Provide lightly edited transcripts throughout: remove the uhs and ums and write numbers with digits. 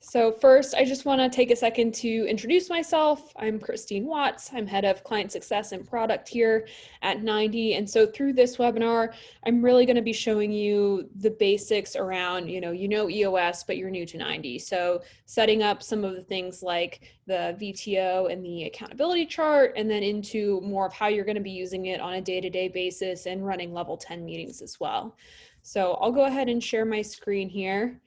So first, I just want to take a second to introduce myself. I'm Christine Watts. I'm head of client success and product here at 90. And so through this webinar, I'm really going to be showing you the basics around, you know EOS, but you're new to 90. So setting up some of the things like the VTO and the accountability chart, and then into more of how you're going to be using it on a day-to-day basis and running level 10 meetings as well. So I'll go ahead and share my screen here.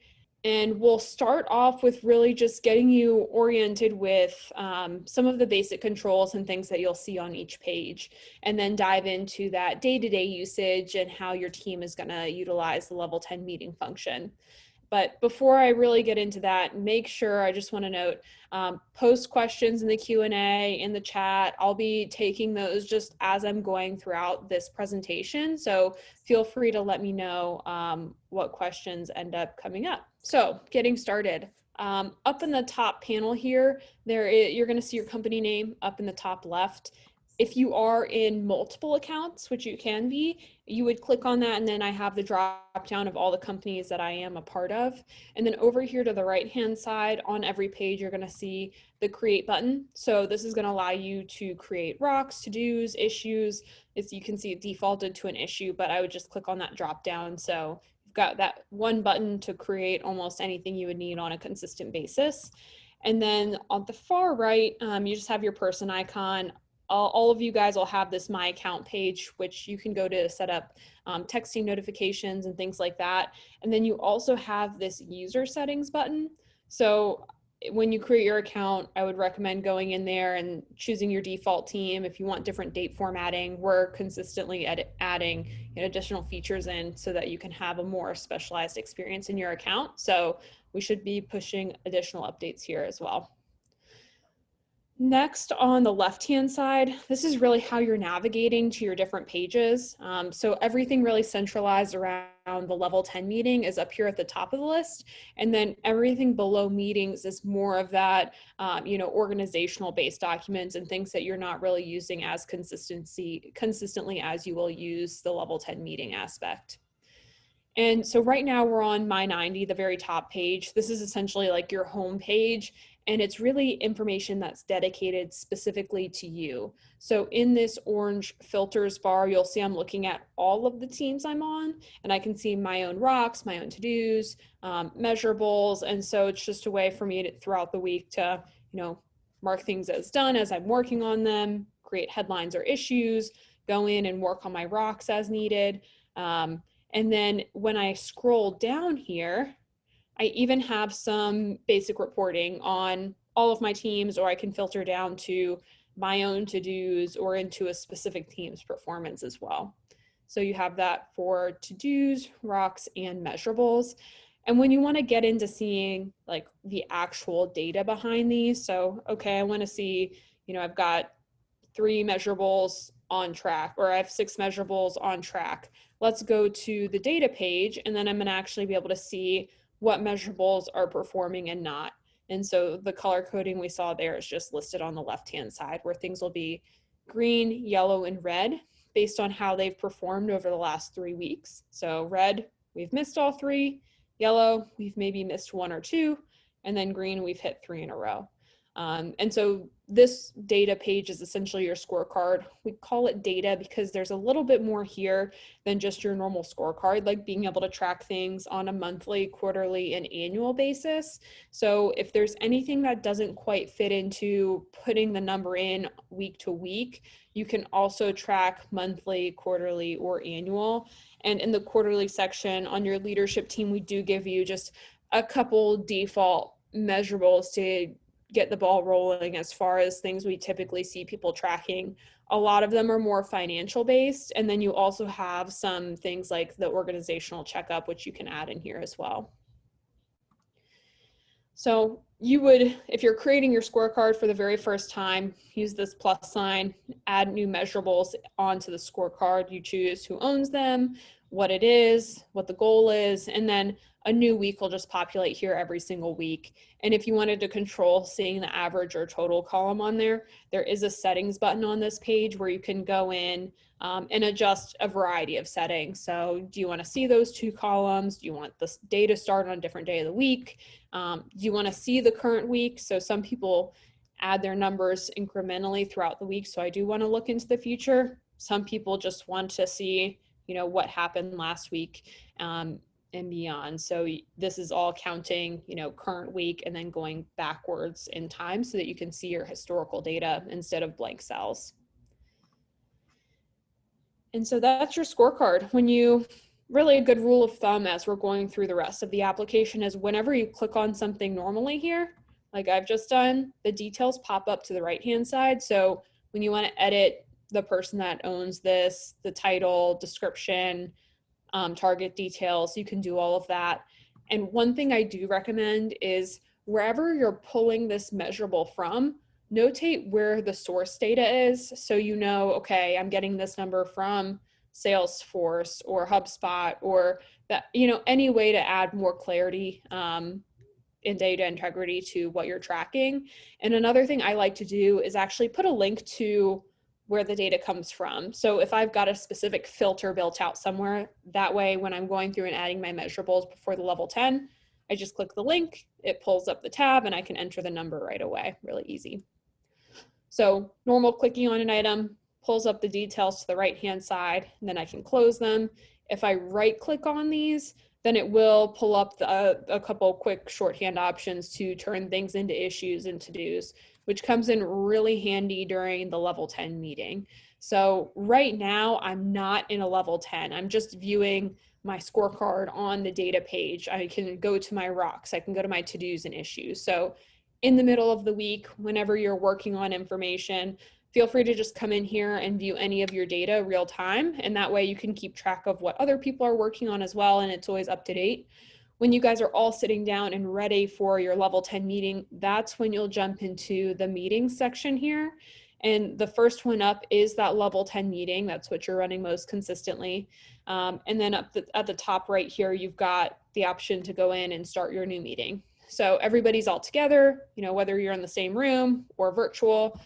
And we'll start off with really just getting you oriented with some of the basic controls and things that you'll see on each page, and then dive into that day-to-day usage and how your team is going to utilize the level 10 meeting function. But before I really get into that, make sure, I just want to note, post questions in the Q&A, in the chat. I'll be taking those just as I'm going throughout this presentation. So feel free to let me know what questions end up coming up. So getting started. Up in the top panel here, you're going to see your company name up in the top left. If you are in multiple accounts, which you can be, you would click on that, and then I have the drop down of all the companies that I am a part of. And then over here to the right hand side on every page, you're going to see the create button. So this is going to allow you to create rocks, to-dos, issues. As you can see, it defaulted to an issue, but I would just click on that drop down. So you've got that one button to create almost anything you would need on a consistent basis. And then on the far right, you just have your person icon. All of you guys will have this My Account page, which you can go to set up texting notifications and things like that. And then you also have this user settings button. So when you create your account, I would recommend going in there and choosing your default team. If you want different date formatting, we're consistently adding additional features in so that you can have a more specialized experience in your account. So we should be pushing additional updates here as well. Next, on the left-hand side, this is really how you're navigating to your different pages. So everything really centralized around the level 10 meeting is up here at the top of the list. And then everything below meetings is more of that, organizational based documents and things that you're not really using as consistently as you will use the level 10 meeting aspect. And so right now we're on My 90, the very top page. This is essentially like your home page, and it's really information that's dedicated specifically to you. So in this orange filters bar, you'll see I'm looking at all of the teams I'm on, and I can see my own rocks, my own to-dos, measurables. And so it's just a way for me to, throughout the week, to, mark things as done as I'm working on them, create headlines or issues, go in and work on my rocks as needed. And then when I scroll down here, I even have some basic reporting on all of my teams, or I can filter down to my own to-dos or into a specific team's performance as well. So you have that for to-dos, rocks, and measurables. And when you want to get into seeing like the actual data behind these, so, okay, I want to see, I've got 3 measurables on track, or I have 6 measurables on track. Let's go to the data page, and then I'm going to actually be able to see what measurables are performing and not. And so the color coding we saw there is just listed on the left-hand side, where things will be green, yellow, and red based on how they've performed over the last 3 weeks. So red, we've missed all 3. Yellow, we've maybe missed 1 or 2. And then green, we've hit 3 in a row. And so this data page is essentially your scorecard. We call it data because there's a little bit more here than just your normal scorecard, like being able to track things on a monthly, quarterly, and annual basis. So if there's anything that doesn't quite fit into putting the number in week to week, you can also track monthly, quarterly, or annual. And in the quarterly section on your leadership team, we do give you just a couple default measurables to get the ball rolling as far as things we typically see people tracking. A lot of them are more financial based. And then you also have some things like the organizational checkup, which you can add in here as well. So you would, if you're creating your scorecard for the very first time, use this plus sign, add new measurables onto the scorecard. You choose who owns them, what it is, what the goal is, and then a new week will just populate here every single week. And if you wanted to control seeing the average or total column on there, there is a settings button on this page where you can go in and adjust a variety of settings. So do you want to see those two columns? Do you want this day to start on a different day of the week? Do you want to see the current week? So some people add their numbers incrementally throughout the week. So I do want to look into the future. Some people just want to see, you know, what happened last week and beyond. So this is all counting, you know, current week and then going backwards in time so that you can see your historical data instead of blank cells. And so that's your scorecard. Really a good rule of thumb as we're going through the rest of the application is whenever you click on something normally here, like I've just done, the details pop up to the right-hand side. So when you want to edit the person that owns this, the title, description, target details, you can do all of that. And one thing I do recommend is wherever you're pulling this measurable from, notate where the source data is. So you know, okay, I'm getting this number from Salesforce or HubSpot or that, you know, any way to add more clarity in data integrity to what you're tracking. And another thing I like to do is actually put a link to where the data comes from. So if I've got a specific filter built out somewhere, that way when I'm going through and adding my measurables before the level 10, I just click the link, it pulls up the tab and I can enter the number right away, really easy. So normal clicking on an item pulls up the details to the right-hand side, and then I can close them. If I right-click on these, then it will pull up a couple quick shorthand options to turn things into issues and to-dos, which comes in really handy during the level 10 meeting. So right now, I'm not in a level 10. I'm just viewing my scorecard on the data page. I can go to my rocks. I can go to my to-dos and issues. So in the middle of the week, whenever you're working on information, feel free to just come in here and view any of your data real time. And that way you can keep track of what other people are working on as well. And it's always up to date. When you guys are all sitting down and ready for your level 10 meeting, that's when you'll jump into the meetings section here. And the first one up is that level 10 meeting. That's what you're running most consistently. And then at the top right here, you've got the option to go in and start your new meeting. So everybody's all together, you know, whether you're in the same room or virtual,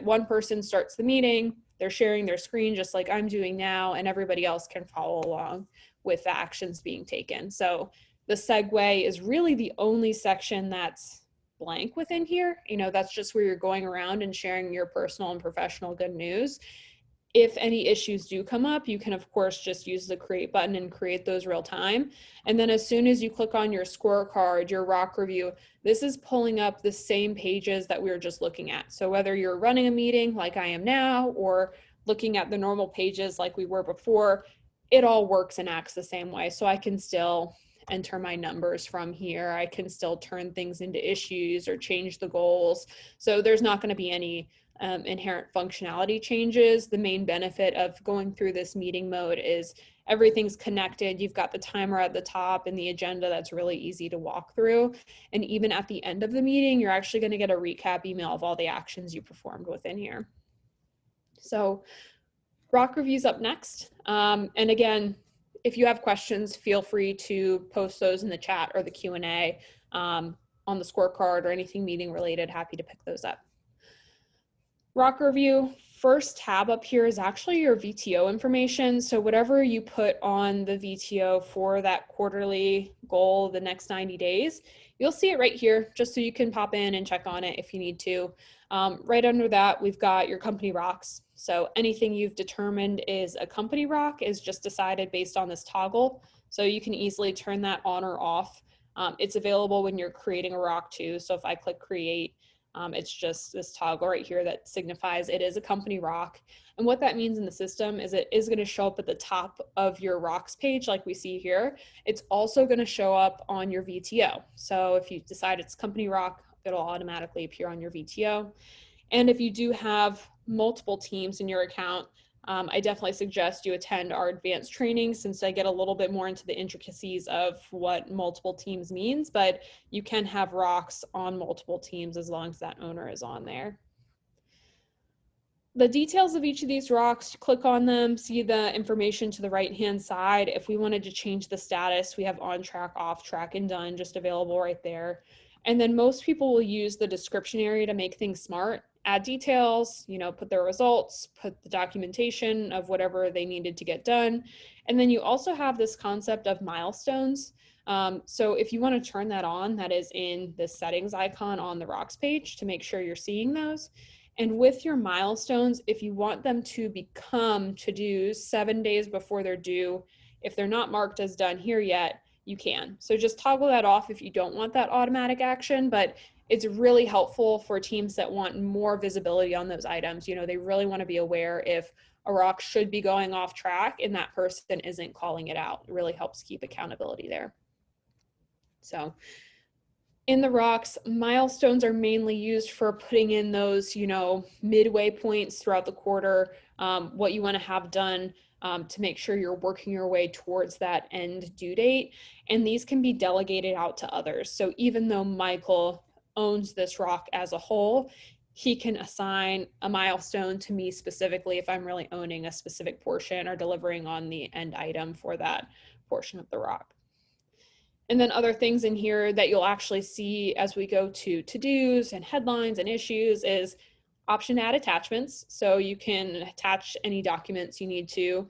one person starts the meeting, they're sharing their screen just like I'm doing now, and everybody else can follow along with the actions being taken. So the segue is really the only section that's blank within here. You know, that's just where you're going around and sharing your personal and professional good news. If any issues do come up, you can of course just use the create button and create those real time. And then as soon as you click on your scorecard, your rock review, this is pulling up the same pages that we were just looking at. So whether you're running a meeting like I am now, or looking at the normal pages like we were before, it all works and acts the same way. So I can still enter my numbers from here. I can still turn things into issues or change the goals. So there's not going to be any inherent functionality changes. The main benefit of going through this meeting mode is everything's connected. You've got the timer at the top and the agenda that's really easy to walk through. And even at the end of the meeting, you're actually going to get a recap email of all the actions you performed within here. So rock review's up next. And again, if you have questions, feel free to post those in the chat or the Q&A on the scorecard or anything meeting related. Happy to pick those up. Rock review, first tab up here is actually your VTO information. So whatever you put on the VTO for that quarterly goal, the next 90 days, you'll see it right here, just so you can pop in and check on it if you need to. Right under that, we've got your company rocks. So anything you've determined is a company rock is just decided based on this toggle. So you can easily turn that on or off. It's available when you're creating a rock too. So if I click create, it's just this toggle right here that signifies it is a company rock. And what that means in the system is it is going to show up at the top of your rocks page like we see here. It's also going to show up on your VTO. So if you decide it's company rock, it'll automatically appear on your VTO. And if you do have multiple teams in your account, I definitely suggest you attend our advanced training, since I get a little bit more into the intricacies of what multiple teams means, but you can have rocks on multiple teams as long as that owner is on there. The details of each of these rocks, click on them, see the information to the right-hand side. If we wanted to change the status, we have on track, off track, and done just available right there. And then most people will use the description area to make things smart, add details, put their results, put the documentation of whatever they needed to get done. And then you also have this concept of milestones. So if you want to turn that on, that is in the settings icon on the rocks page to make sure you're seeing those. And with your milestones, if you want them to become to-dos 7 days before they're due, if they're not marked as done here yet, you can. So just toggle that off if you don't want that automatic action, but it's really helpful for teams that want more visibility on those items. They really want to be aware if a rock should be going off track and that person isn't calling it out. It really helps keep accountability there. So in the rocks, milestones are mainly used for putting in those, midway points throughout the quarter, what you want to have done to make sure you're working your way towards that end due date. And these can be delegated out to others. So even though Michael owns this rock as a whole, he can assign a milestone to me specifically if I'm really owning a specific portion or delivering on the end item for that portion of the rock. And then other things in here that you'll actually see as we go to-dos and headlines and issues is option add attachments. So you can attach any documents you need to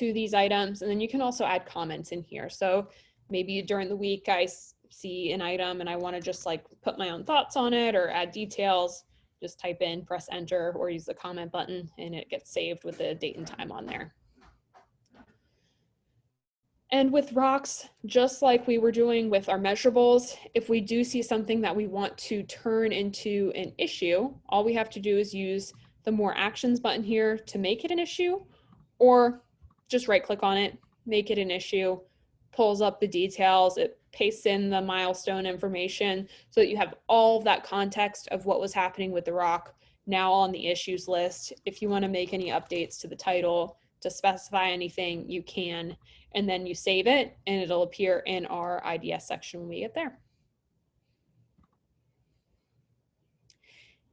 these items. And then you can also add comments in here. So maybe during the week I see an item and I want to just like put my own thoughts on it or add details, just type in, press enter, or use the comment button and it gets saved with the date and time on there. And with rocks, just like we were doing with our measurables, if we do see something that we want to turn into an issue, all we have to do is use the more actions button here to make it an issue, or just right click on it, make it an issue, pulls up the details, it pastes in the milestone information so that you have all of that context of what was happening with the rock now on the issues list. If you want to make any updates to the title, to specify anything, you can. And then you save it and it'll appear in our IDS section when we get there.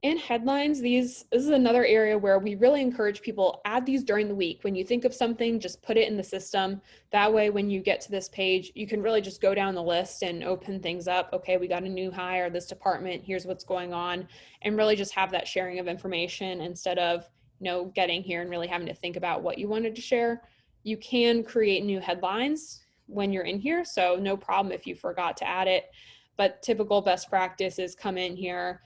In headlines, this is another area where we really encourage people, add these during the week. When you think of something, just put it in the system. That way, when you get to this page, you can really just go down the list and open things up. Okay, we got a new hire, this department, here's what's going on, and really just have that sharing of information instead of getting here and really having to think about what you wanted to share. You can create new headlines when you're in here, so no problem if you forgot to add it. But typical best practice is come in here,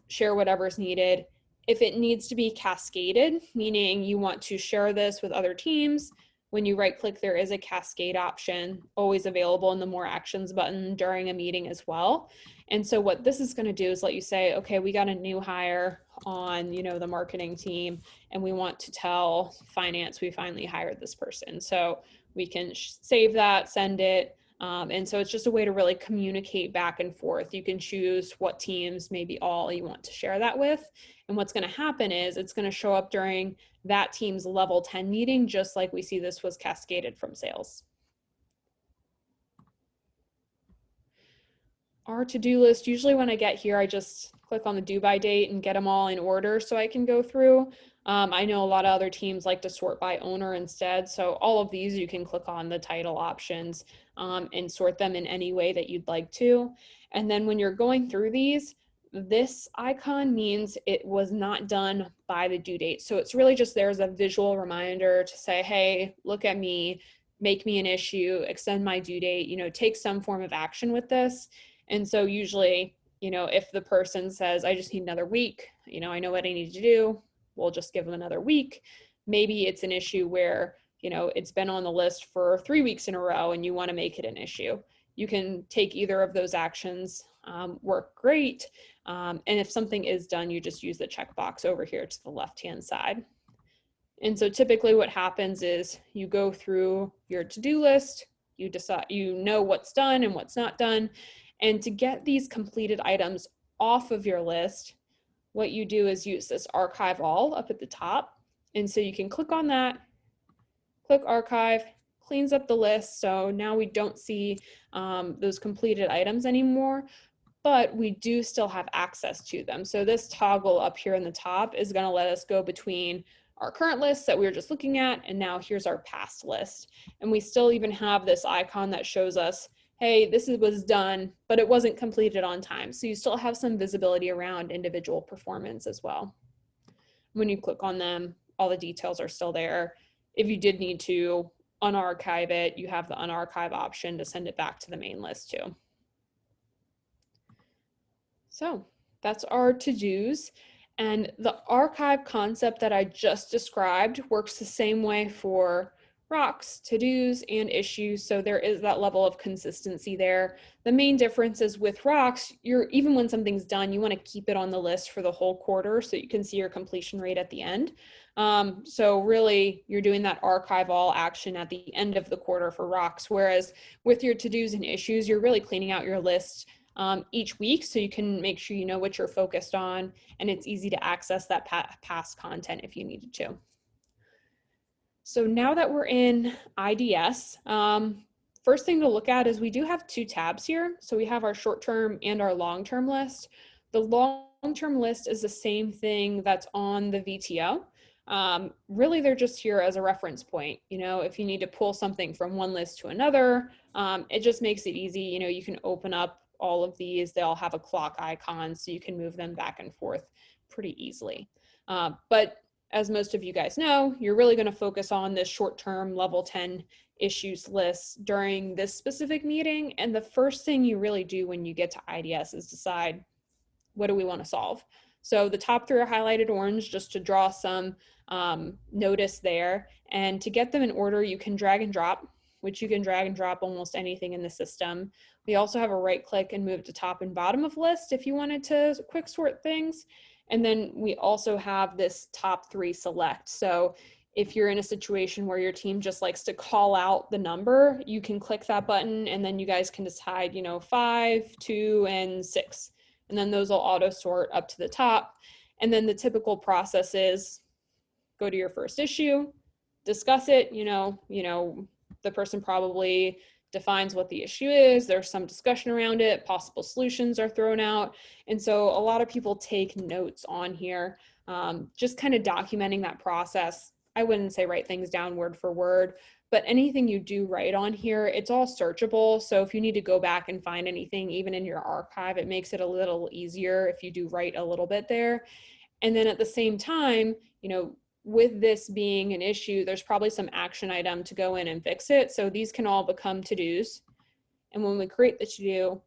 share whatever's needed. If it needs to be cascaded, meaning you want to share this with other teams, when you right click, there is a cascade option always available in the more actions button during a meeting as well. And so what this is going to do is let you say, okay, we got a new hire on, the marketing team, and we want to tell finance we finally hired this person. So we can save that, send it. And so it's just a way to really communicate back and forth. You can choose what teams, maybe all, you want to share that with. And what's going to happen is it's going to show up during that team's level 10 meeting, just like we see this was cascaded from sales. Our to-do list, usually when I get here, I just click on the due by date and get them all in order so I can go through. I know a lot of other teams like to sort by owner instead. So all of these, you can click on the title options and sort them in any way that you'd like to. And then when you're going through these, this icon means it was not done by the due date. So it's really just there's a visual reminder to say, hey, look at me, make me an issue, extend my due date, take some form of action with this. And so usually, if the person says, I just need another week, I know what I need to do, we'll just give them another week. Maybe it's an issue where, it's been on the list for 3 weeks in a row and you want to make it an issue. You can take either of those actions, work great. And if something is done, you just use the checkbox over here to the left-hand side. And so typically what happens is you go through your to-do list, you decide, what's done and what's not done. And to get these completed items off of your list, what you do is use this archive all up at the top. And so you can click on that, click archive, cleans up the list. So now we don't see those completed items anymore. but we do still have access to them. So this toggle up here in the top is going to let us go between our current list that we were just looking at, and now here's our past list. And we still even have this icon that shows us, hey, this was done, but it wasn't completed on time. So you still have some visibility around individual performance as well. When you click on them, all the details are still there. If you did need to unarchive it, you have the unarchive option to send it back to the main list too. So that's our to-dos. And the archive concept that I just described works the same way for rocks, to-dos, and issues. So there is that level of consistency there. The main difference is with rocks, even when something's done, you want to keep it on the list for the whole quarter so you can see your completion rate at the end. So really, you're doing that archive all action at the end of the quarter for rocks, whereas with your to-dos and issues, you're really cleaning out your list each week so you can make sure you know what you're focused on, and it's easy to access that past content if you needed to. So now that we're in IDS, first thing to look at is we do have two tabs here. So we have our short-term and our long-term list. The long-term list is the same thing that's on the VTO. Really, they're just here as a reference point. You know, if you need to pull something from one list to another, it just makes it easy. You know, you can open up all of these. They all have a clock icon, so you can move them back and forth pretty easily. But as most of you guys know, you're really going to focus on this short-term level 10 issues list during this specific meeting. And the first thing you really do when you get to IDS is decide, what do we want to solve? So the top three are highlighted orange just to draw some notice there. And to get them in order, you can drag and drop, which you can drag and drop almost anything in the system. We also have a right click and move to top and bottom of list if you wanted to quick sort things. And then we also have this top three select. So if you're in a situation where your team just likes to call out the number, you can click that button and then you guys can decide, you know, 5, 2, and 6. And then those will auto sort up to the top. And then the typical process is go to your first issue, discuss it, you know, the person probably defines what the issue is, there's some discussion around it, possible solutions are thrown out. And so a lot of people take notes on here, just kind of documenting that process. I wouldn't say write things down word for word, but anything you do write on here, it's all searchable. So if you need to go back and find anything, even in your archive, it makes it a little easier if you do write a little bit there. And then at the same time, you know, with this being an issue, there's probably some action item to go in and fix it. So these can all become to-dos. And when we create the to-do,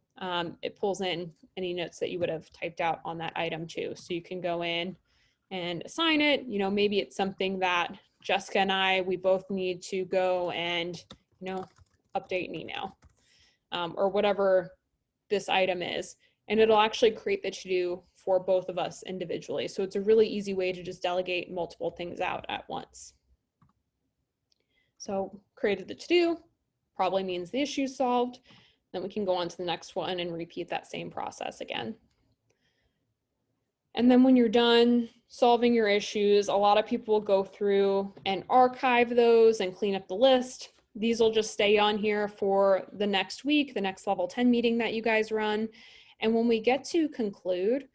it pulls in any notes that you would have typed out on that item too. So you can go in and assign it. You know, maybe it's something that Jessica and we both need to go and, you know, update an email or whatever this item is. And it'll actually create the to-do for both of us individually. So it's a really easy way to just delegate multiple things out at once. So created the to-do, probably means the issue is solved. Then we can go on to the next one and repeat that same process again. And then when you're done solving your issues, a lot of people will go through and archive those and clean up the list. These will just stay on here for the next week, the next level 10 meeting that you guys run. And when we get to conclude,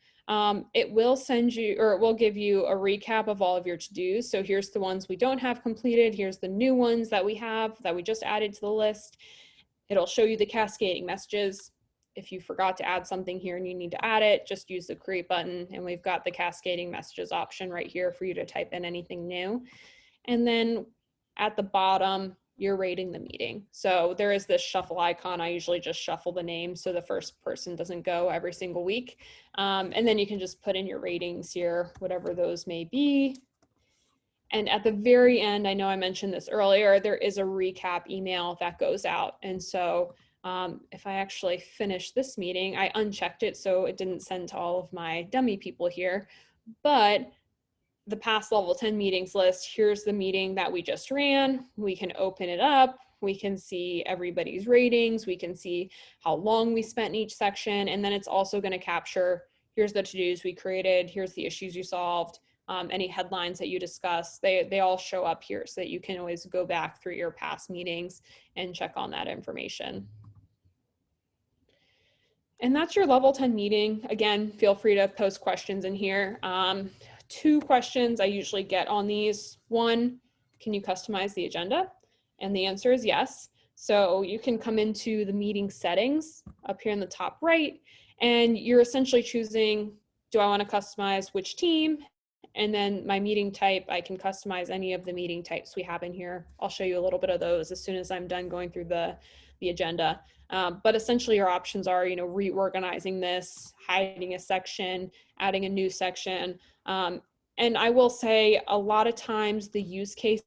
it will send you, or it will give you a recap of all of your to-dos. So here's the ones we don't have completed. Here's the new ones that we have that we just added to the list. It'll show you the cascading messages. If you forgot to add something here and you need to add it, just use the create button. And we've got the cascading messages option right here for you to type in anything new. And then at the bottom, you're rating the meeting. So there is this shuffle icon. I usually just shuffle the names so the first person doesn't go every single week. And then you can just put in your ratings here, whatever those may be. And at the very end, I know I mentioned this earlier, there is a recap email that goes out. And so if I actually finish this meeting, I unchecked it so it didn't send to all of my dummy people here, but the past level 10 meetings list, here's the meeting that we just ran. We can open it up. We can see everybody's ratings. We can see how long we spent in each section. And then it's also going to capture, here's the to-dos we created. Here's the issues you solved. Any headlines that you discussed, they all show up here so that you can always go back through your past meetings and check on that information. And that's your level 10 meeting. Again, feel free to post questions in here. 2 questions I usually get on these. One, can you customize the agenda? And the answer is yes. So you can come into the meeting settings up here in the top right, and you're essentially choosing, do I want to customize which team? And then my meeting type, I can customize any of the meeting types we have in here. I'll show you a little bit of those as soon as I'm done going through the agenda. But essentially your options are, reorganizing this, hiding a section, adding a new section. And I will say a lot of times the use cases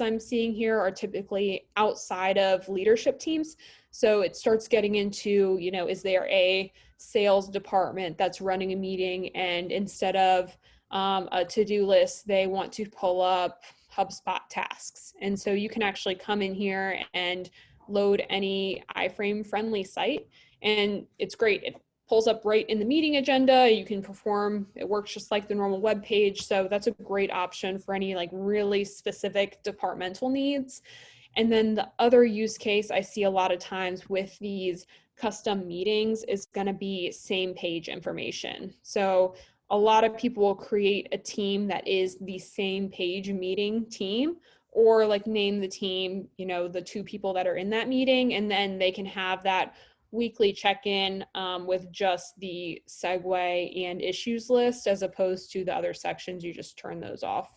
I'm seeing here are typically outside of leadership teams. So it starts getting into, is there a sales department that's running a meeting, and instead of a to-do list, they want to pull up HubSpot tasks. And so you can actually come in here and load any iframe friendly site, and it's great. It pulls up right in the meeting agenda. You can perform, it works just like the normal web page. So that's a great option for any like really specific departmental needs. And then the other use case I see a lot of times with these custom meetings is going to be same page information. So a lot of people will create a team that is the same page meeting team, or like name the team, the 2 people that are in that meeting, and then they can have that weekly check-in with just the segue and issues list, as opposed to the other sections. You just turn those off.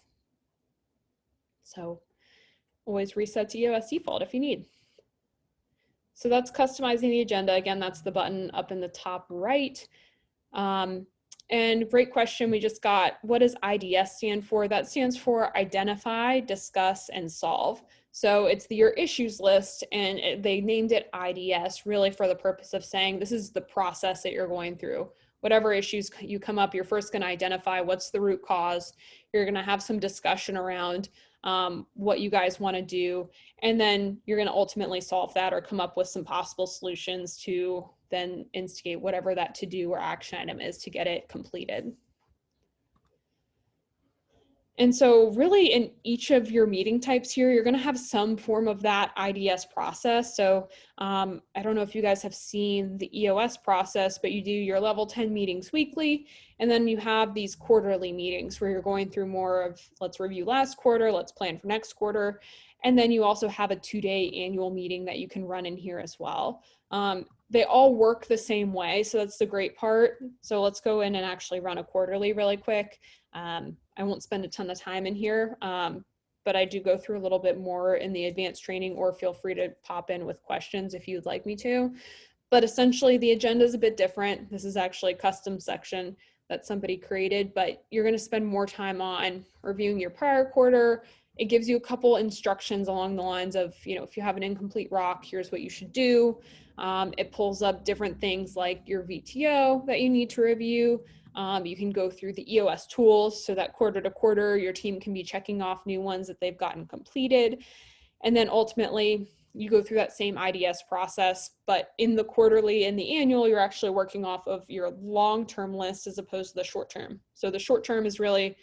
So always reset to EOS default if you need. So that's customizing the agenda. Again, that's the button up in the top right. And great question we just got. What does IDS stand for? That stands for Identify, Discuss, and Solve. So it's your issues list, and they named it IDS really for the purpose of saying this is the process that you're going through. Whatever issues you come up, you're first going to identify what's the root cause. You're going to have some discussion around what you guys want to do, and then you're going to ultimately solve that or come up with some possible solutions to then instigate whatever that to-do or action item is to get it completed. And so really in each of your meeting types here, you're going to have some form of that IDS process. So I don't know if you guys have seen the EOS process, but you do your level 10 meetings weekly, and then you have these quarterly meetings where you're going through more of, let's review last quarter, let's plan for next quarter. And then you also have a 2-day annual meeting that you can run in here as well. They all work the same way, so that's the great part. So let's go in and actually run a quarterly really quick. I won't spend a ton of time in here, but I do go through a little bit more in the advanced training, or feel free to pop in with questions if you'd like me to. But essentially the agenda is a bit different. This is actually a custom section that somebody created, but you're going to spend more time on reviewing your prior quarter. It gives you a couple instructions along the lines of, if you have an incomplete rock, here's what you should do. It pulls up different things like your VTO that you need to review. You can go through the EOS tools so that quarter to quarter, your team can be checking off new ones that they've gotten completed. And then ultimately, you go through that same IDS process, but in the quarterly and the annual, you're actually working off of your long-term list as opposed to the short-term. So the short-term is really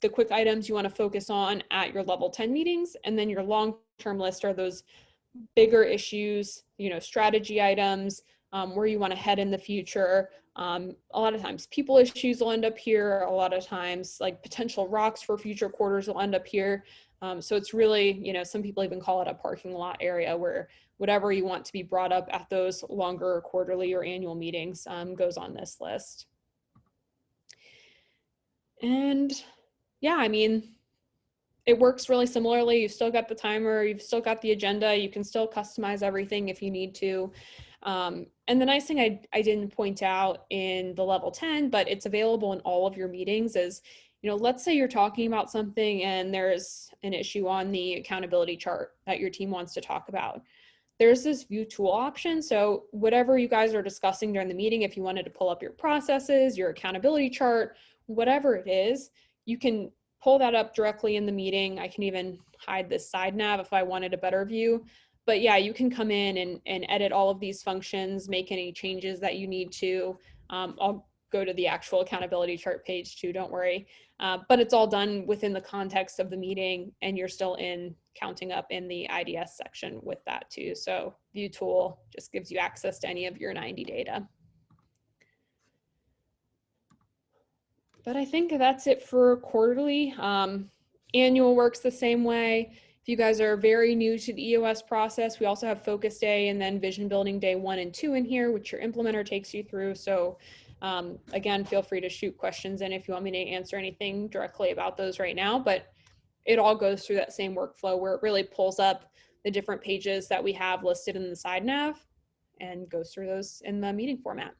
the quick items you want to focus on at your level 10 meetings. And then your long-term list are those bigger issues, strategy items, where you want to head in the future. A lot of times people issues will end up here. A lot of times like potential rocks for future quarters will end up here. So it's really, some people even call it a parking lot area, where whatever you want to be brought up at those longer quarterly or annual meetings goes on this list. And yeah, I mean, it works really similarly. You've still got the timer, you've still got the agenda, you can still customize everything if you need to. And the nice thing I didn't point out in the level 10, but it's available in all of your meetings, is, let's say you're talking about something and there's an issue on the accountability chart that your team wants to talk about. There's this view tool option. So whatever you guys are discussing during the meeting, if you wanted to pull up your processes, your accountability chart, whatever it is, you can pull that up directly in the meeting. I can even hide this side nav if I wanted a better view. But yeah, you can come in and edit all of these functions, make any changes that you need to. I'll go to the actual accountability chart page too, don't worry. But it's all done within the context of the meeting, and you're still counting up in the IDS section with that too. So view tool just gives you access to any of your 90 data. But I think that's it for quarterly. Annual works the same way. If you guys are very new to the EOS process, we also have focus day and then vision building day 1 and 2 in here, which your implementer takes you through. So again, feel free to shoot questions in if you want me to answer anything directly about those right now, but it all goes through that same workflow where it really pulls up the different pages that we have listed in the side nav and goes through those in the meeting format.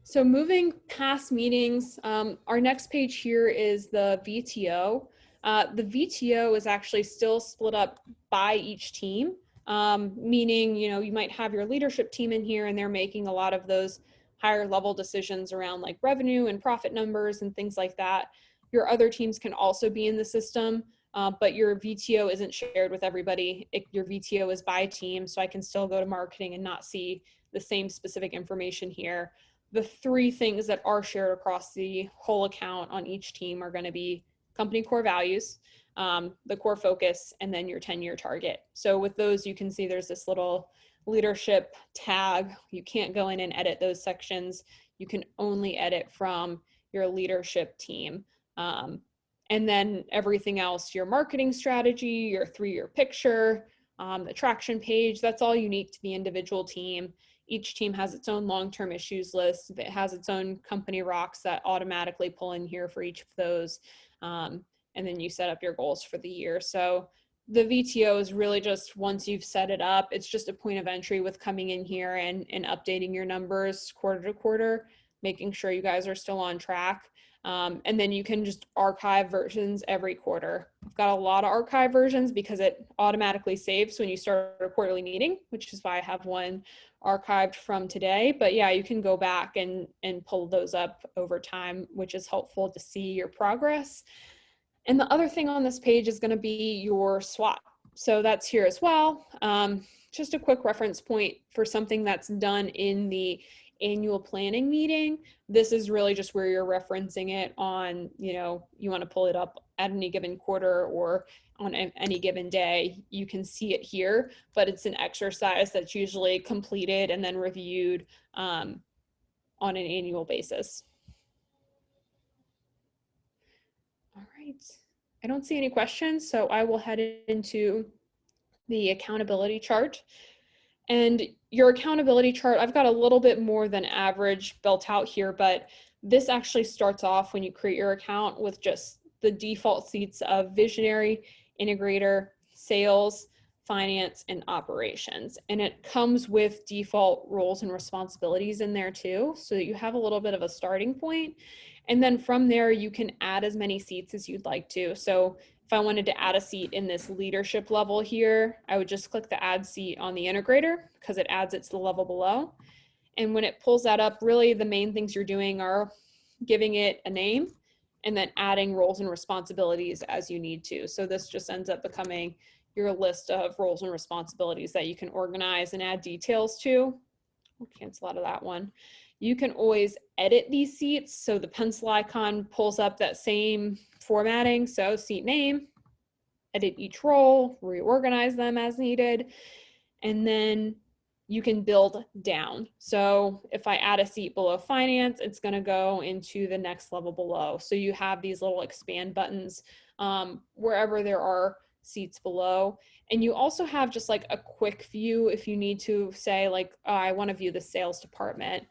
So moving past meetings, our next page here is the VTO. The VTO is actually still split up by each team, meaning, you might have your leadership team in here and they're making a lot of those higher level decisions around like revenue and profit numbers and things like that. Your other teams can also be in the system, but your VTO isn't shared with everybody. Your VTO is by team, so I can still go to marketing and not see the same specific information here. The 3 things that are shared across the whole account on each team are going to be company core values, the core focus, and then your 10-year target. So with those, you can see there's this little leadership tag. You can't go in and edit those sections. You can only edit from your leadership team. And then everything else, your marketing strategy, your 3-year picture, the traction page, that's all unique to the individual team. Each team has its own long-term issues list. It has its own company rocks that automatically pull in here for each of those. And then you set up your goals for the year. So the VTO is really just, once you've set it up, it's just a point of entry with coming in here and updating your numbers quarter to quarter, making sure you guys are still on track. And then you can just archive versions every quarter. I've got a lot of archive versions because it automatically saves when you start a quarterly meeting, which is why I have one archived from today. But yeah, you can go back and pull those up over time, which is helpful to see your progress. And the other thing on this page is going to be your Swot. So that's here as well. Just a quick reference point for something that's done in the annual planning meeting. This is really just where you're referencing it on, you want to pull it up at any given quarter or on any given day. You can see it here, but it's an exercise that's usually completed and then reviewed on an annual basis. All right, I don't see any questions, so I will head into the accountability chart. And your accountability chart, I've got a little bit more than average built out here, but this actually starts off when you create your account with just the default seats of visionary, integrator, sales, finance, and operations. And it comes with default roles and responsibilities in there too, so that you have a little bit of a starting point. And then from there, you can add as many seats as you'd like to. So if I wanted to add a seat in this leadership level here, I would just click the add seat on the integrator because it adds it to the level below. And when it pulls that up, really the main things you're doing are giving it a name and then adding roles and responsibilities as you need to. So this just ends up becoming your list of roles and responsibilities that you can organize and add details to. We'll cancel out of that one. You can always edit these seats. So the pencil icon pulls up that same formatting. So seat name, edit each role, reorganize them as needed, and then you can build down. So if I add a seat below finance, it's going to go into the next level below. So you have these little expand buttons wherever there are seats below. And you also have just like a quick view if you need to say like, oh, I want to view the sales department.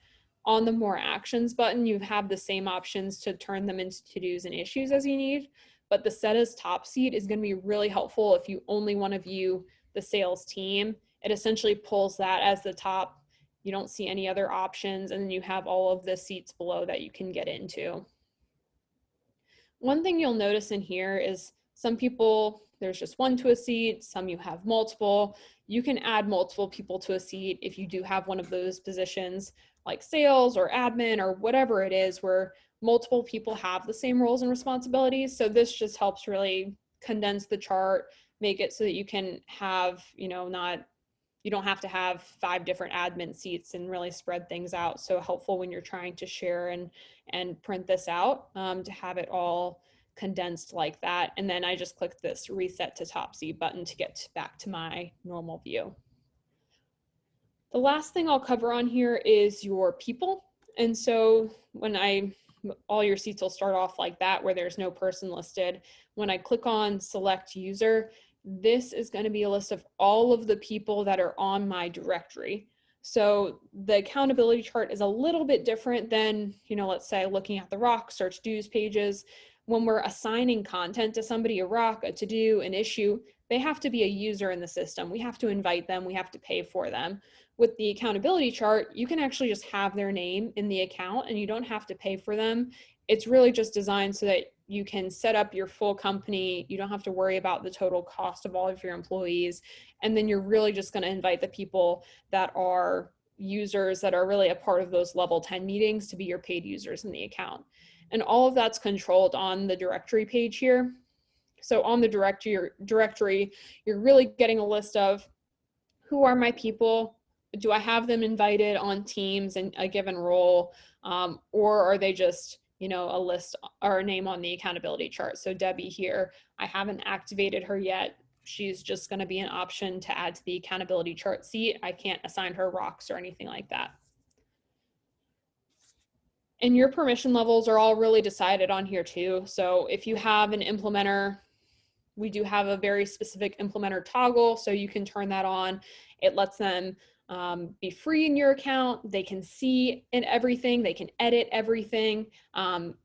On the more actions button, you have the same options to turn them into to-dos and issues as you need. But the set as top seat is going to be really helpful if you only want to view the sales team. It essentially pulls that as the top. You don't see any other options, and then you have all of the seats below that you can get into. One thing you'll notice in here is some people, there's just one to a seat, some you have multiple. You can add multiple people to a seat if you do have one of those positions like sales or admin or whatever it is where multiple people have the same roles and responsibilities. So this just helps really condense the chart, make it so that you can have, you don't have to have 5 different admin seats and really spread things out. So helpful when you're trying to share and print this out to have it all condensed like that. And then I just click this reset to top seat button to get back to my normal view. The last thing I'll cover on here is your people. And so all your seats will start off like that where there's no person listed. When I click on select user, this is going to be a list of all of the people that are on my directory. So the accountability chart is a little bit different than, let's say looking at the rock search dues pages. When we're assigning content to somebody, a rock, a to-do, an issue, they have to be a user in the system. We have to invite them, we have to pay for them. With the accountability chart, you can actually just have their name in the account and you don't have to pay for them. It's really just designed so that you can set up your full company. You don't have to worry about the total cost of all of your employees. And then you're really just going to invite the people that are users that are really a part of those level 10 meetings to be your paid users in the account. And all of that's controlled on the directory page here. So on the directory, you're really getting a list of who are my people. Do I have them invited on teams in a given role, or are they just, a list or a name on the accountability chart? So Debbie here, I haven't activated her yet. She's just going to be an option to add to the accountability chart seat. I can't assign her rocks or anything like that. And your permission levels are all really decided on here too. So if you have an implementer, we do have a very specific implementer toggle, so you can turn that on. It lets them be free in your account. They can see everything. They can edit everything.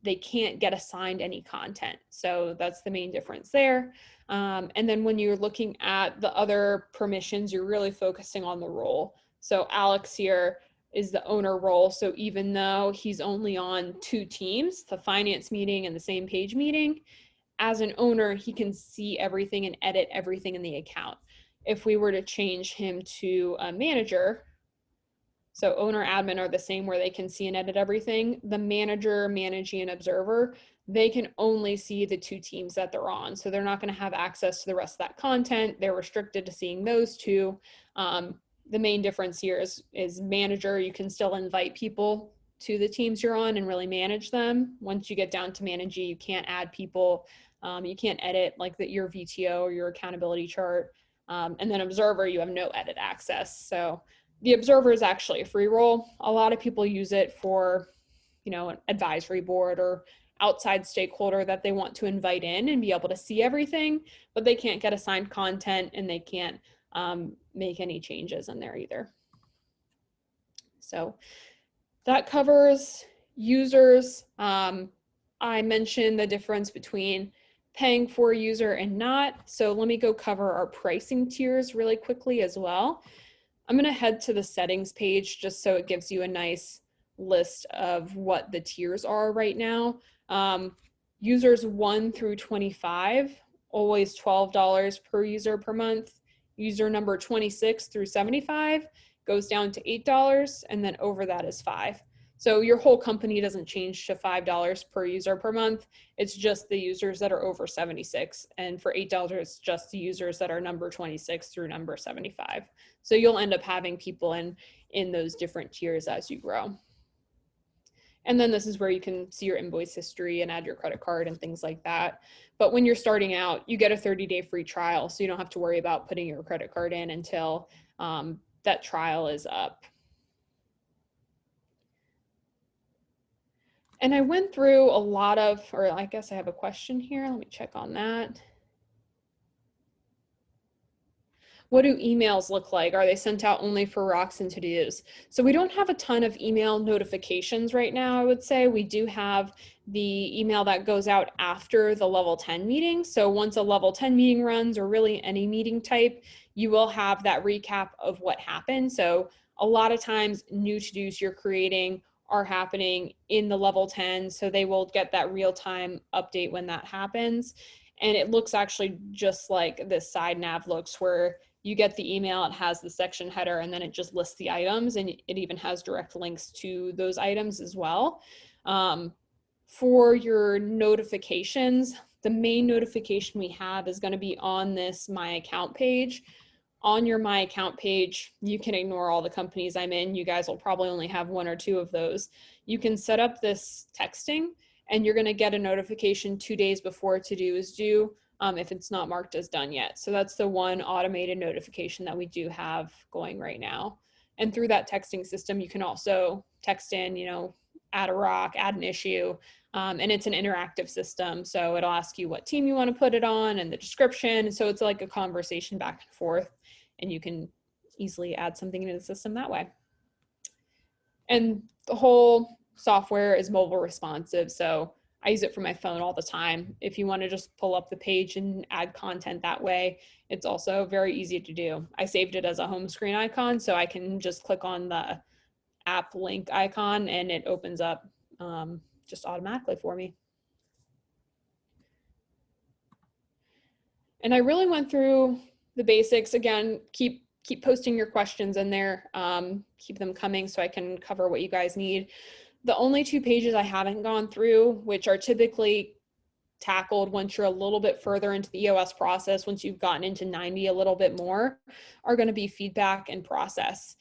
They can't get assigned any content. So that's the main difference there. And then when you're looking at the other permissions, you're really focusing on the role. So Alex here is the owner role. So even though he's only on 2 teams, the finance meeting and the same page meeting, as an owner, he can see everything and edit everything in the account. If we were to change him to a manager, so owner, admin are the same where they can see and edit everything. The manager, managing, and observer, they can only see the 2 teams that they're on. So they're not going to have access to the rest of that content. They're restricted to seeing those 2. The main difference here is manager, you can still invite people to the teams you're on and really manage them. Once you get down to managing, you can't add people. You can't edit like your VTO or your accountability chart. And then observer, you have no edit access. So the observer is actually a free role. A lot of people use it for, an advisory board or outside stakeholder that they want to invite in and be able to see everything, but they can't get assigned content and they can't make any changes in there either. So that covers users. I mentioned the difference between paying for a user and not. So let me go cover our pricing tiers really quickly as well. I'm going to head to the settings page just so it gives you a nice list of what the tiers are right now. Users 1 through 25, always $12 per user per month. User number 26 through 75 goes down to $8, and then over that is $5. So your whole company doesn't change to $5 per user per month. It's just the users that are over 76. And for $8, it's just the users that are number 26 through number 75. So you'll end up having people in those different tiers as you grow. And then this is where you can see your invoice history and add your credit card and things like that. But when you're starting out, you get a 30-day free trial, so you don't have to worry about putting your credit card in until that trial is up. And I went through a lot of, or I guess I have a question here. Let me check on that. What do emails look like? Are they sent out only for rocks and to-dos? So we don't have a ton of email notifications right now, I would say. We do have the email that goes out after the level 10 meeting. So once a level 10 meeting runs, or really any meeting type, you will have that recap of what happened. So a lot of times new to-dos you're creating are happening in the level 10. So they will get that real-time update when that happens. And it looks actually just like this side nav looks, where you get the email, it has the section header, and then it just lists the items, and it even has direct links to those items as well. For your notifications, the main notification we have is going to be on this My Account page. On your My Account page, you can ignore all the companies I'm in. You guys will probably only have 1 or 2 of those. You can set up this texting, and you're going to get a notification 2 days before to-do is due if it's not marked as done yet. So that's the one automated notification that we do have going right now. And through that texting system, you can also text in, you know, add a rock, add an issue, and it's an interactive system. So it'll ask you what team you want to put it on and the description. So it's like a conversation back and forth, and you can easily add something into the system that way. And the whole software is mobile responsive. So I use it for my phone all the time. If you want to just pull up the page and add content that way, it's also very easy to do. I saved it as a home screen icon, so I can just click on the app link icon and it opens up just automatically for me. And I really went through the basics. Again, keep posting your questions in there. Keep them coming so I can cover what you guys need. The only 2 pages I haven't gone through, which are typically tackled once you're a little bit further into the EOS process, once you've gotten into 90 a little bit more, are going to be feedback and process.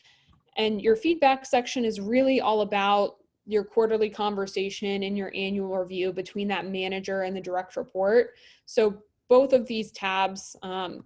And your feedback section is really all about your quarterly conversation and your annual review between that manager and the direct report. So both of these tabs,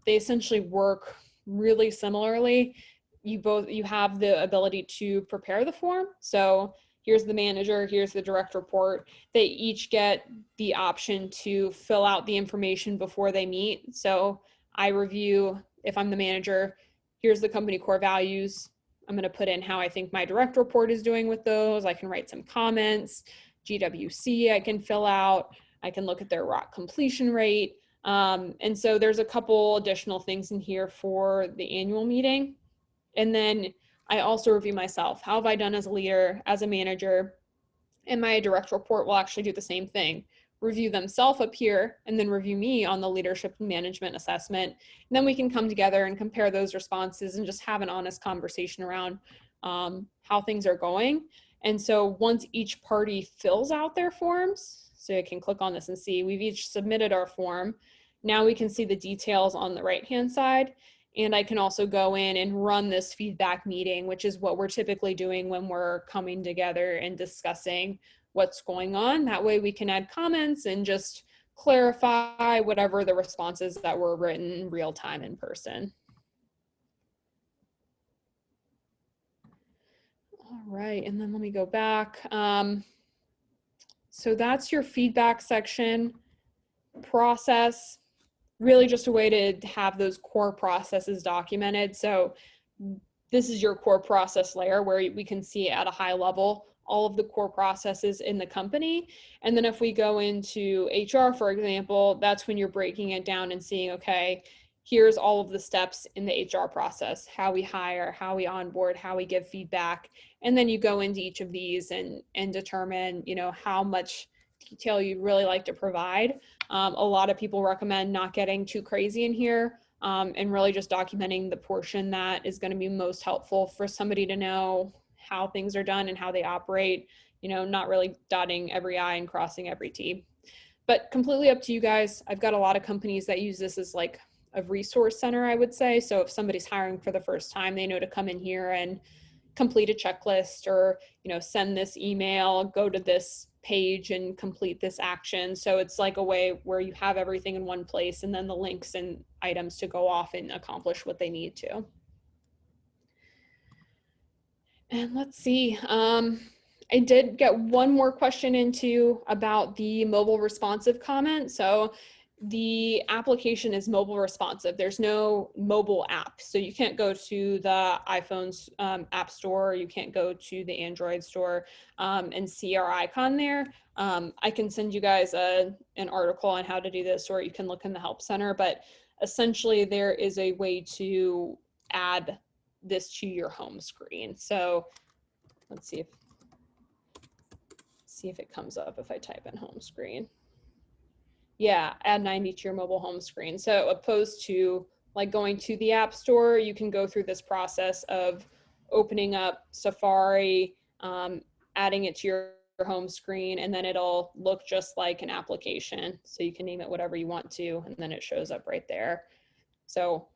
they essentially work really similarly. You have the ability to prepare the form. So here's the manager, here's the direct report. They each get the option to fill out the information before they meet. So I review, if I'm the manager, here's the company core values. I'm going to put in how I think my direct report is doing with those. I can write some comments. GWC I can fill out. I can look at their rock completion rate. And so there's a couple additional things in here for the annual meeting. And then I also review myself. How have I done as a leader, as a manager? And my direct report will actually do the same thing. Review themselves up here and then review me on the leadership and management assessment. And then we can come together and compare those responses and just have an honest conversation around how things are going. And so once each party fills out their forms, so you can click on this and see we've each submitted our form. Now we can see the details on the right-hand side. And I can also go in and run this feedback meeting, which is what we're typically doing when we're coming together and discussing what's going on. That way we can add comments and just clarify whatever the responses that were written in real time in person. All right, and then let me go back. So that's your feedback section. Process, really just a way to have those core processes documented. So this is your core process layer where we can see at a high level all of the core processes in the company. And then if we go into HR, for example, that's when you're breaking it down and seeing, okay, here's all of the steps in the HR process, how we hire, how we onboard, how we give feedback. And then you go into each of these and determine, you know, how much detail you'd really like to provide. A lot of people recommend not getting too crazy in here and really just documenting the portion that is going to be most helpful for somebody to know how things are done and how they operate, you know, not really dotting every I and crossing every T. But completely up to you guys. I've got a lot of companies that use this as like a resource center, I would say. So if somebody's hiring for the first time, they know to come in here and complete a checklist or, you know, send this email, go to this page and complete this action. So it's like a way where you have everything in one place and then the links and items to go off and accomplish what they need to. And let's see, I did get one more question into about the mobile responsive comment. So the application is mobile responsive. There's no mobile app. So you can't go to the iPhone's app store. You can't go to the Android store and see our icon there. I can send you guys an article on how to do this, or you can look in the help center. But essentially there is a way to add this to your home screen. So let's see if it comes up if I type in home screen. Yeah, add 90 to your mobile home screen. So opposed to like going to the app store, you can go through this process of opening up Safari, adding it to your home screen, and then it'll look just like an application. So you can name it whatever you want to, and then it shows up right there. So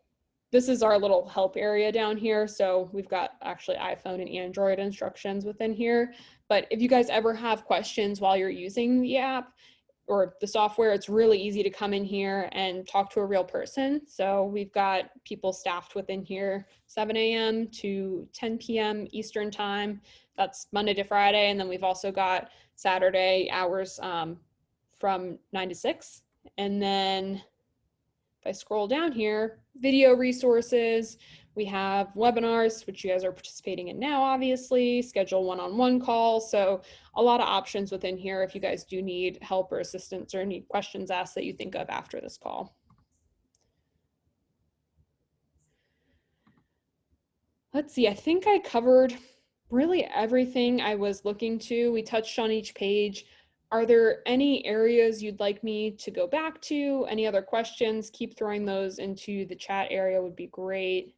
this is our little help area down here. So we've got actually iPhone and Android instructions within here. But if you guys ever have questions while you're using the app, or the software, it's really easy to come in here and talk to a real person. So we've got people staffed within here 7 a.m. to 10 p.m. Eastern time. That's Monday to Friday. And then we've also got Saturday hours from 9 to 6. And then if I scroll down here, video resources, we have webinars, which you guys are participating in now, obviously, schedule one-on-one calls. So a lot of options within here if you guys do need help or assistance or need questions asked that you think of after this call. Let's see, I think I covered really everything I was looking to. We touched on each page. Are there any areas you'd like me to go back to? Any other questions? Keep throwing those into the chat area would be great.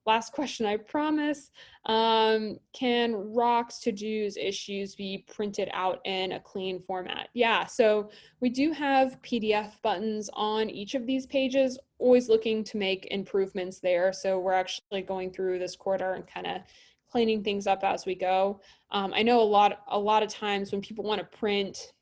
Last question, I promise. Can rocks, to-dos, issues be printed out in a clean format? Yeah, so we do have PDF buttons on each of these pages, always looking to make improvements there. So we're actually going through this quarter and kind of cleaning things up as we go. I know a lot of times when people want to print,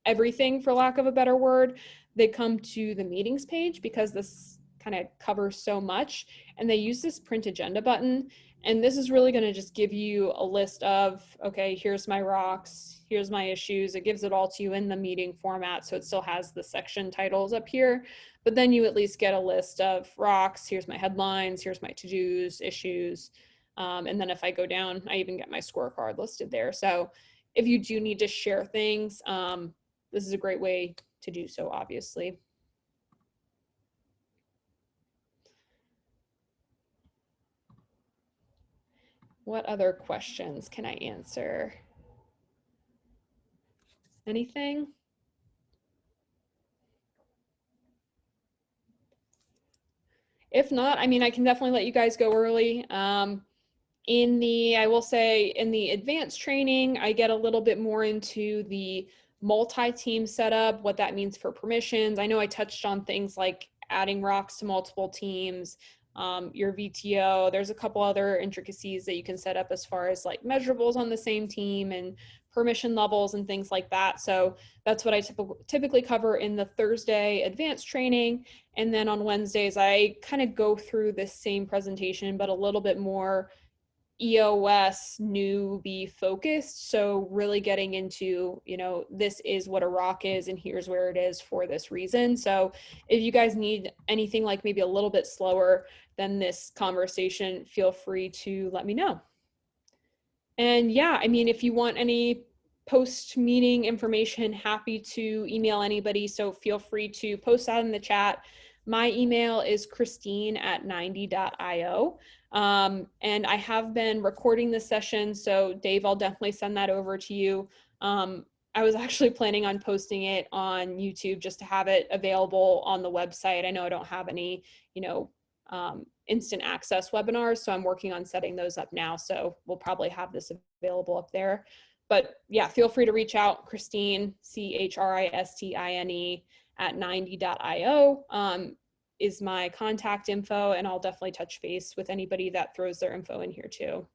everything, for lack of a better word, they come to the meetings page because this kind of covers so much, and they use this print agenda button. And this is really going to just give you a list of, okay, here's my rocks, here's my issues. It gives it all to you in the meeting format, so it still has the section titles up here, but then you at least get a list of rocks. Here's my headlines, here's my to-dos, issues, and then if I go down, I even get my scorecard listed there. So if you do need to share things, this is a great way to do so, obviously. What other questions can I answer? Anything? If not, I mean, I can definitely let you guys go early. I will say in the advanced training, I get a little bit more into the multi-team setup, what that means for permissions. I know I touched on things like adding rocks to multiple teams, your VTO. There's a couple other intricacies that you can set up as far as like measurables on the same team and permission levels and things like that. So that's what I typically cover in the Thursday advanced training. And then on Wednesdays, I kind of go through this same presentation, but a little bit more EOS newbie focused. So really getting into, this is what a rock is and here's where it is for this reason. So if you guys need anything like maybe a little bit slower than this conversation, feel free to let me know. And yeah, I mean, if you want any post-meeting information, happy to email anybody. So feel free to post that in the chat. My email is christine@90.io. And I have been recording this session. So Dave, I'll definitely send that over to you. I was actually planning on posting it on YouTube just to have it available on the website. I know I don't have any, instant access webinars, so I'm working on setting those up now. So we'll probably have this available up there. But yeah, feel free to reach out, Christine, CHRISTINE @90.io is my contact info, and I'll definitely touch base with anybody that throws their info in here too.